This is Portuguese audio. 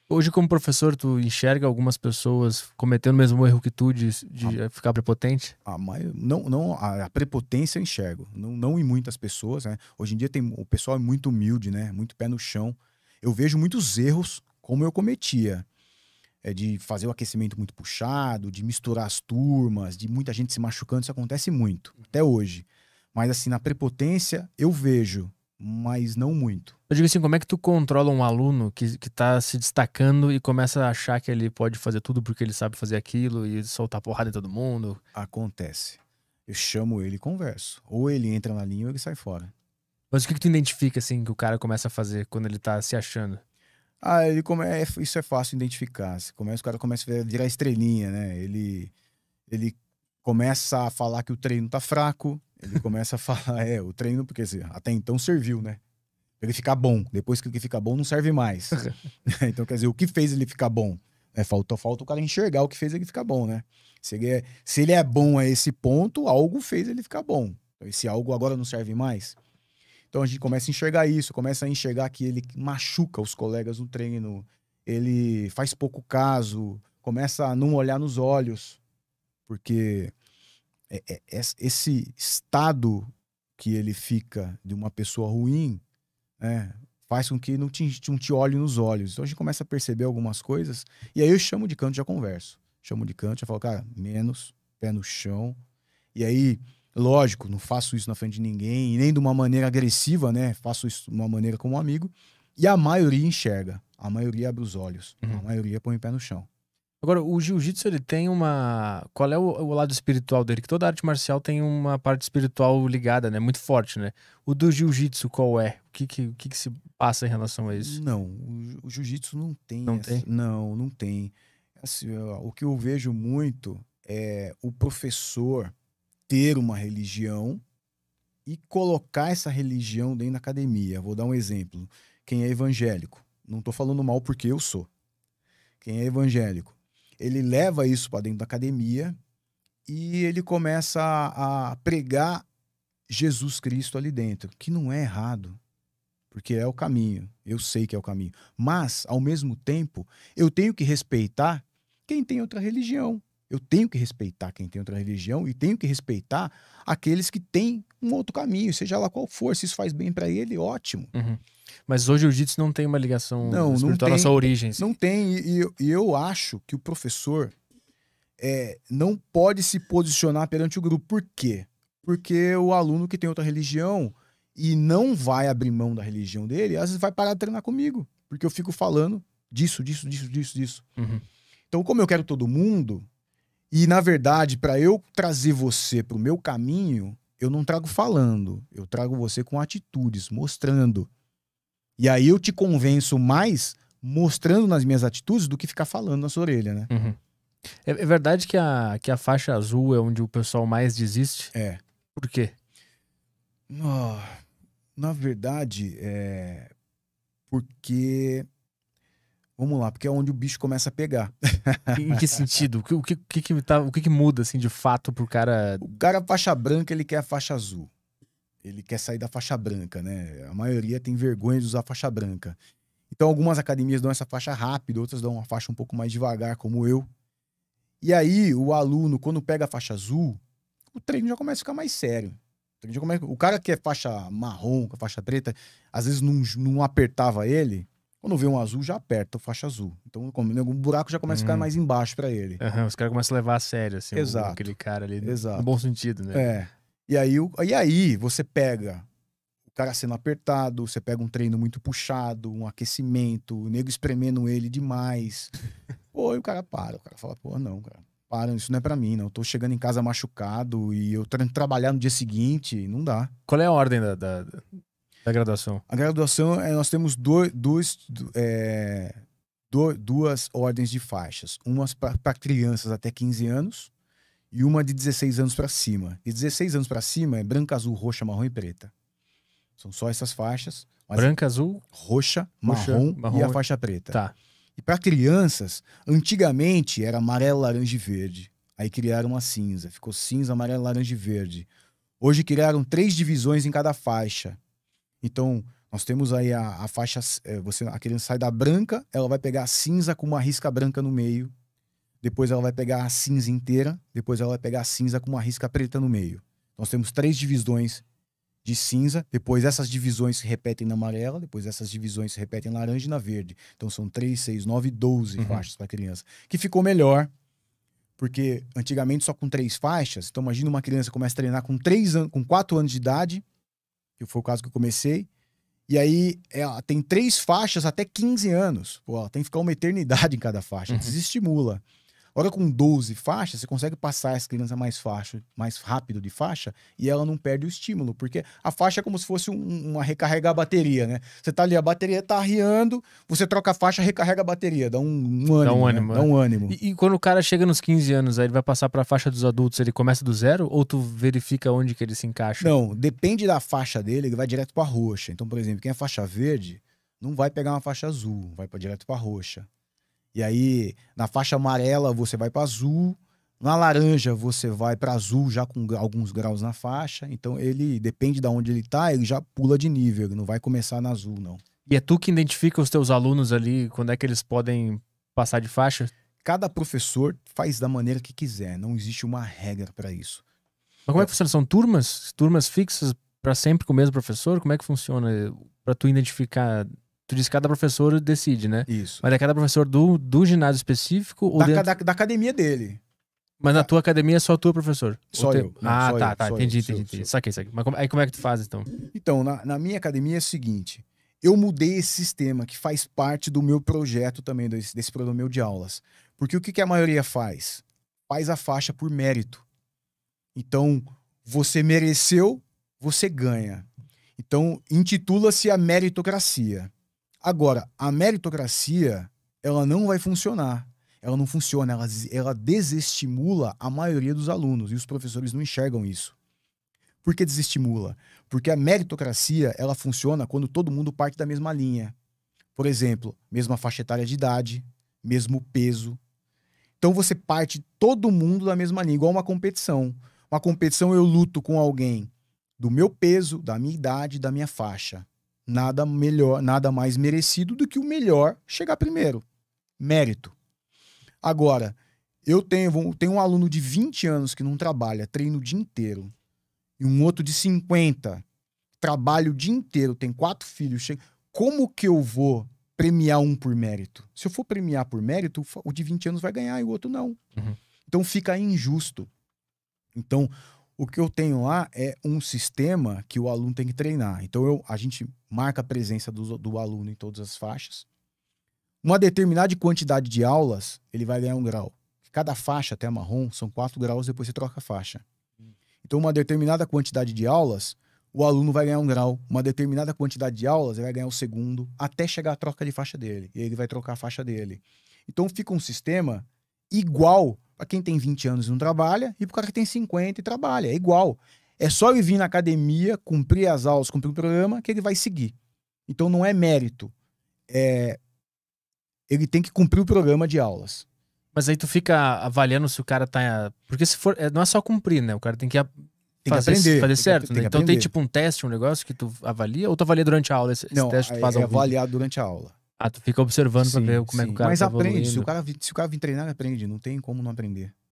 Hoje, como professor, tu enxerga algumas pessoas cometendo o mesmo erro que tu de ficar prepotente? A prepotência eu enxergo, não em muitas pessoas, né? Hoje em dia o pessoal é muito humilde, né? Muito pé no chão. Eu vejo muitos erros como eu cometia. De fazer o aquecimento muito puxado, de misturar as turmas, de muita gente se machucando, isso acontece muito, até hoje. Mas assim, na prepotência eu vejo, mas não muito. Eu digo assim, como é que tu controla um aluno que tá se destacando e começa a achar que ele pode fazer tudo porque ele sabe fazer aquilo e soltar porrada em todo mundo? Acontece. Eu chamo ele e converso. Ou ele entra na linha ou ele sai fora. Mas o que tu identifica, assim, que o cara começa a fazer quando ele tá se achando? Isso é fácil identificar. O cara começa a virar estrelinha, né? Ele começa a falar que o treino tá fraco. Ele começa a falar, o treino, porque assim, até então serviu, né? Pra ele ficar bom. Depois que ele fica bom, não serve mais. Então, quer dizer, o que fez ele ficar bom? Falta o cara enxergar o que fez ele ficar bom, né? Se ele é bom a esse ponto, algo fez ele ficar bom. Esse algo agora não serve mais. Então a gente começa a enxergar isso, começa a enxergar que ele machuca os colegas no treino, ele faz pouco caso, começa a não olhar nos olhos, porque esse estado que ele fica de uma pessoa ruim, né, faz com que não te olhe nos olhos. Então a gente começa a perceber algumas coisas, e aí eu chamo de canto e já converso. Chamo de canto, já falo, cara, menos, pé no chão. E aí, lógico, não faço isso na frente de ninguém, e nem de uma maneira agressiva, né? Faço isso de uma maneira como um amigo. E a maioria enxerga. A maioria abre os olhos. A Uhum. maioria põe o pé no chão. Agora, o jiu-jitsu, ele tem uma... Qual é o lado espiritual dele? Que toda arte marcial tem uma parte espiritual ligada, né? Muito forte, né? O do jiu-jitsu, qual é? O que se passa em relação a isso? Não, o jiu-jitsu não tem Não essa. tem? Não, não tem. Assim, o que eu vejo muito é o professor ter uma religião e colocar essa religião dentro da academia. Vou dar um exemplo. Quem é evangélico? Não estou falando mal porque eu sou. Quem é evangélico? Ele leva isso para dentro da academia e ele começa a pregar Jesus Cristo ali dentro, que não é errado, porque é o caminho. Eu sei que é o caminho. Mas, ao mesmo tempo, eu tenho que respeitar quem tem outra religião. Eu tenho que respeitar quem tem outra religião e tenho que respeitar aqueles que têm um outro caminho, seja lá qual for. Se isso faz bem para ele, ótimo. Uhum. Mas o jiu-jitsu não tem uma ligação Não, não espiritual na sua tem. origem, assim. Não tem. E eu acho que o professor não pode se posicionar perante o grupo. Por quê? Porque o aluno que tem outra religião e não vai abrir mão da religião dele, às vezes vai parar de treinar comigo. Porque eu fico falando disso, disso, disso, disso, disso. Uhum. Então, como eu quero todo mundo, e na verdade, para eu trazer você pro meu caminho, eu não trago falando, eu trago você com atitudes, mostrando. E aí eu te convenço mais mostrando nas minhas atitudes do que ficar falando na sua orelha, né? Uhum. É verdade que a faixa azul é onde o pessoal mais desiste? É. Por quê? Na verdade, porque. Vamos lá, porque é onde o bicho começa a pegar. Em que sentido? O que muda, assim, de fato pro cara... O cara faixa branca, ele quer a faixa azul. Ele quer sair da faixa branca, né? A maioria tem vergonha de usar a faixa branca. Então, algumas academias dão essa faixa rápido, outras dão uma faixa um pouco mais devagar, como eu. E aí, o aluno, quando pega a faixa azul, o treino já começa a ficar mais sério. O cara que é faixa marrom, com a faixa preta, às vezes não apertava ele. Quando vê um azul, já aperta a faixa azul. Então, o buraco já começa a ficar mais embaixo pra ele. Os caras começam a levar a sério, assim, aquele Exato, cara ali, no bom exato. sentido, né? E aí você pega o cara sendo apertado, você pega um treino muito puxado, um aquecimento, o nego espremendo ele demais. Pô, e o cara para. O cara fala, pô, não, cara. Para, isso não é pra mim, não. Eu tô chegando em casa machucado e eu tenho que trabalhar no dia seguinte, não dá. Qual é a ordem da graduação? A graduação, nós temos duas ordens de faixas. Uma para crianças até 15 anos e uma de 16 anos para cima. De 16 anos para cima é branca, azul, roxa, marrom e preta. São só essas faixas. Branca, azul, roxa, marrom e a faixa preta. Tá. E para crianças, antigamente era amarelo, laranja e verde. Aí criaram uma cinza. Ficou cinza, amarelo, laranja e verde. Hoje criaram 3 divisões em cada faixa. Então, Nós temos aí a faixa, a criança sai da branca, ela vai pegar a cinza com uma risca branca no meio, depois ela vai pegar a cinza inteira, depois ela vai pegar a cinza com uma risca preta no meio. Nós temos 3 divisões de cinza, depois essas divisões se repetem na amarela, depois essas divisões se repetem na laranja e na verde. Então são 3, 6, 9, 12 faixas para criança. Que ficou melhor, porque antigamente só com 3 faixas. Então imagina uma criança que começa a treinar com 4 anos de idade, que foi o caso que eu comecei, e aí ela tem 3 faixas até 15 anos. Pô, ela tem que ficar uma eternidade em cada faixa, desestimula. Agora com 12 faixas, você consegue passar essa criança mais rápido de faixa e ela não perde o estímulo, porque a faixa é como se fosse uma recarregar a bateria, né? Você tá ali, a bateria tá arriando, você troca a faixa, recarrega a bateria, dá um ânimo, Dá um ânimo, né? Dá um ânimo. E quando o cara chega nos 15 anos, aí ele vai passar pra faixa dos adultos, ele começa do zero ou tu verifica onde que ele se encaixa? Não, depende da faixa dele, ele vai direto pra roxa. Então, por exemplo, quem é faixa verde não vai pegar uma faixa azul, vai direto pra roxa. E aí, na faixa amarela, você vai para azul. Na laranja, você vai para azul já com alguns graus na faixa. Então, ele, depende de onde ele tá, ele já pula de nível. Ele não vai começar na azul, não. E é tu que identifica os teus alunos ali, quando é que eles podem passar de faixa? Cada professor faz da maneira que quiser. Não existe uma regra para isso. Mas como é que funciona? São turmas? Turmas fixas para sempre com o mesmo professor? Como é que funciona para tu identificar... Tu disse que cada professor decide, né? Isso. Mas é cada professor do ginásio específico ou da academia dele. Mas na tua academia é só tu, professor? Só eu. Não, ah, só tá. eu, Entendi. eu. Saquei. Mas aí como é que tu faz, então? Então, na minha academia é o seguinte. Eu mudei esse sistema que faz parte do meu projeto também, desse programa meu de aulas. Porque o que a maioria faz? Faz a faixa por mérito. Então, você mereceu, você ganha. Então, intitula-se a meritocracia. Agora, a meritocracia, ela não vai funcionar. Ela não funciona, ela desestimula a maioria dos alunos e os professores não enxergam isso. Por que desestimula? Porque a meritocracia, ela funciona quando todo mundo parte da mesma linha. Por exemplo, mesma faixa etária de idade, mesmo peso. Então você parte todo mundo da mesma linha, igual uma competição. Uma competição eu luto com alguém do meu peso, da minha idade, da minha faixa. Nada melhor, nada mais merecido do que o melhor chegar primeiro. Mérito. Agora, eu tenho um aluno de 20 anos que não trabalha, treina o dia inteiro. E um outro de 50, trabalha o dia inteiro, tem 4 filhos. Como que eu vou premiar um por mérito? Se eu for premiar por mérito, o de 20 anos vai ganhar e o outro não. Então fica injusto. Então, o que eu tenho lá é um sistema que o aluno tem que treinar. Então, a gente marca a presença do aluno em todas as faixas. Uma determinada quantidade de aulas, ele vai ganhar 1 grau. Cada faixa, até a marrom, são 4 graus, depois você troca a faixa. Então, uma determinada quantidade de aulas, o aluno vai ganhar 1 grau. Uma determinada quantidade de aulas, ele vai ganhar o segundo, até chegar a troca de faixa dele. E ele vai trocar a faixa dele. Então, fica um sistema igual para quem tem 20 anos e não trabalha, e para o cara que tem 50 e trabalha. É igual. É só ele vir na academia, cumprir as aulas, cumprir o programa, que ele vai seguir. Então não é mérito. Ele tem que cumprir o programa de aulas. Mas aí tu fica avaliando se o cara tá... Porque se for... não é só cumprir, né? O cara tem que fazer certo, né? Então tem tipo um teste, um negócio que tu avalia, ou tu avalia durante a aula? Esse teste tu faz é avaliado durante a aula. Ah, tu fica observando pra ver como é que o cara Mas tá aprende. evoluindo. Se o cara vir treinar, ele aprende. Não tem como não aprender.